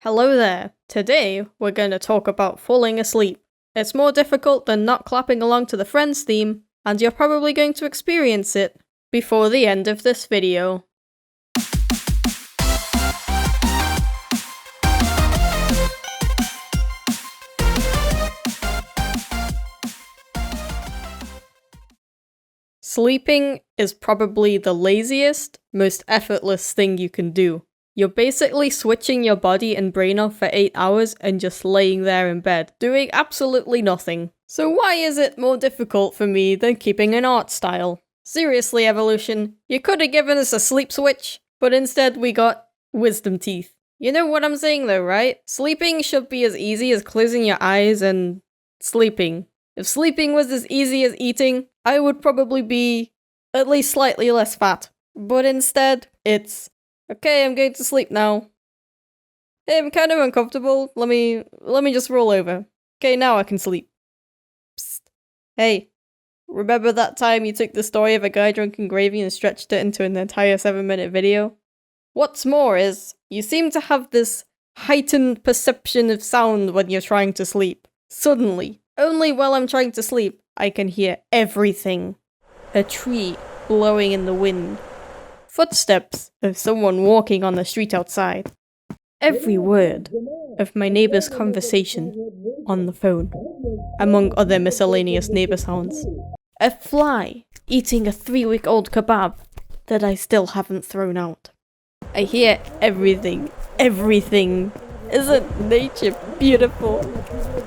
Hello there. Today, we're going to talk about falling asleep. It's more difficult than not clapping along to the Friends theme, and you're probably going to experience it before the end of this video. Sleeping is probably the laziest, most effortless thing you can do. You're basically switching your body and brain off for 8 hours and just laying there in bed, doing absolutely nothing. So why is it more difficult for me than keeping an art style? Seriously, evolution, you could have given us a sleep switch, but instead we got wisdom teeth. You know what I'm saying though, right? Sleeping should be as easy as closing your eyes and sleeping. If sleeping was as easy as eating, I would probably be at least slightly less fat. But instead, it's, okay, I'm going to sleep now. Hey, I'm kind of uncomfortable. Let me just roll over. Okay, now I can sleep. Psst. Hey, remember that time you took the story of a guy drinking gravy and stretched it into an entire 7-minute video? What's more is, you seem to have this heightened perception of sound when you're trying to sleep. Suddenly, only while I'm trying to sleep, I can hear everything. A tree blowing in the wind. Footsteps of someone walking on the street outside. Every word of my neighbor's conversation on the phone, among other miscellaneous neighbor sounds. A fly eating a 3-week-old kebab that I still haven't thrown out. I hear everything. Everything. Isn't nature beautiful?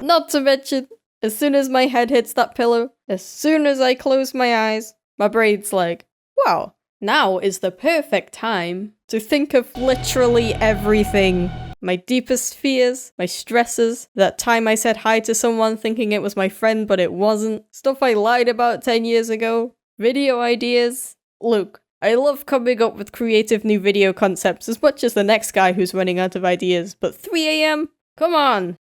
Not to mention, as soon as my head hits that pillow, as soon as I close my eyes, my brain's like, wow, now is the perfect time to think of literally everything. My deepest fears, my stresses, that time I said hi to someone thinking it was my friend but it wasn't, stuff I lied about 10 years ago, video ideas. Look, I love coming up with creative new video concepts as much as the next guy who's running out of ideas, but 3 AM? Come on!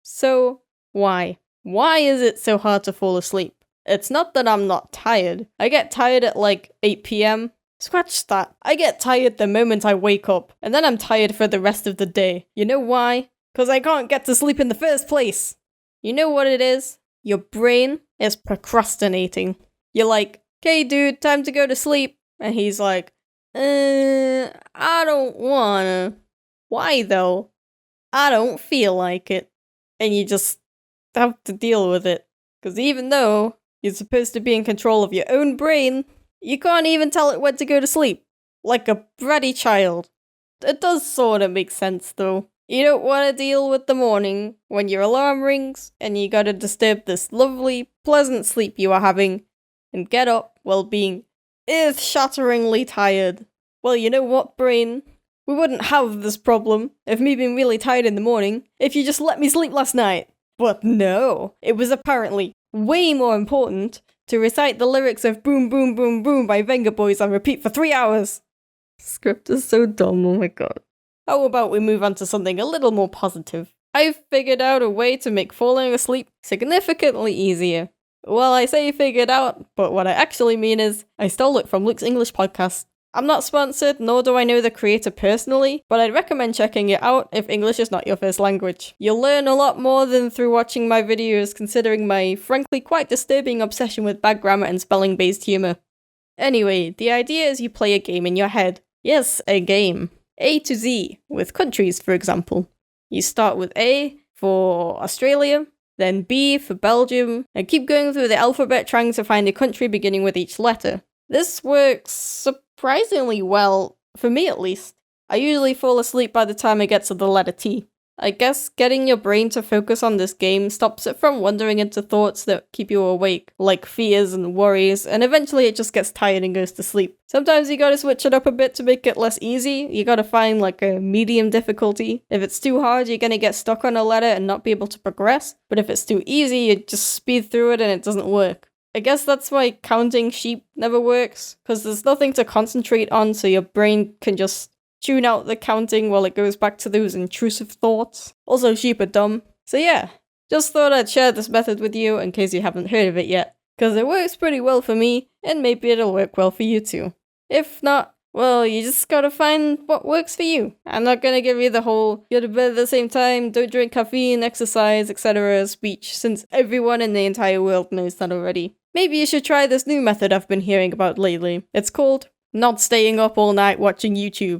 So, why? Why is it so hard to fall asleep? It's not that I'm not tired. I get tired at like 8 PM. Scratch that. I get tired the moment I wake up, and then I'm tired for the rest of the day. You know why? Because I can't get to sleep in the first place. You know what it is? Your brain is procrastinating. You're like, okay dude, time to go to sleep. And he's like, I don't wanna. Why though? I don't feel like it. And you just have to deal with it. Because even though you're supposed to be in control of your own brain, you can't even tell it when to go to sleep. Like a bratty child. It does sort of make sense though. You don't want to deal with the morning when your alarm rings and you gotta disturb this lovely, pleasant sleep you are having and get up while being earth-shatteringly tired. Well, you know what, brain? We wouldn't have this problem of me being really tired in the morning if you just let me sleep last night. But no, it was apparently way more important to recite the lyrics of Boom Boom Boom Boom by Venga Boys on repeat for 3 hours. Script is so dumb, oh my god. How about we move on to something a little more positive? I've figured out a way to make falling asleep significantly easier. Well, I say figured out, but what I actually mean is, I stole it from Luke's English podcast. I'm not sponsored, nor do I know the creator personally, but I'd recommend checking it out if English is not your first language. You'll learn a lot more than through watching my videos, considering my frankly quite disturbing obsession with bad grammar and spelling-based humor. Anyway, the idea is you play a game in your head. Yes, a game. A to Z, with countries, for example. You start with A for Australia, then B for Belgium, and keep going through the alphabet trying to find a country beginning with each letter. This works surprisingly well, for me at least. I usually fall asleep by the time I get to the letter T. I guess getting your brain to focus on this game stops it from wandering into thoughts that keep you awake, like fears and worries, and eventually it just gets tired and goes to sleep. Sometimes you gotta switch it up a bit to make it less easy. You gotta find like a medium difficulty. If it's too hard, you're gonna get stuck on a letter and not be able to progress. But if it's too easy, you just speed through it and it doesn't work. I guess that's why counting sheep never works, because there's nothing to concentrate on, so your brain can just tune out the counting while it goes back to those intrusive thoughts. Also, sheep are dumb. So yeah, just thought I'd share this method with you in case you haven't heard of it yet, because it works pretty well for me, and maybe it'll work well for you too. If not, Well, you just gotta find what works for you. I'm not gonna give you the whole go to bed at the same time, don't drink caffeine, exercise, etc. speech, since everyone in the entire world knows that already. Maybe you should try this new method I've been hearing about lately. It's called not staying up all night watching YouTube.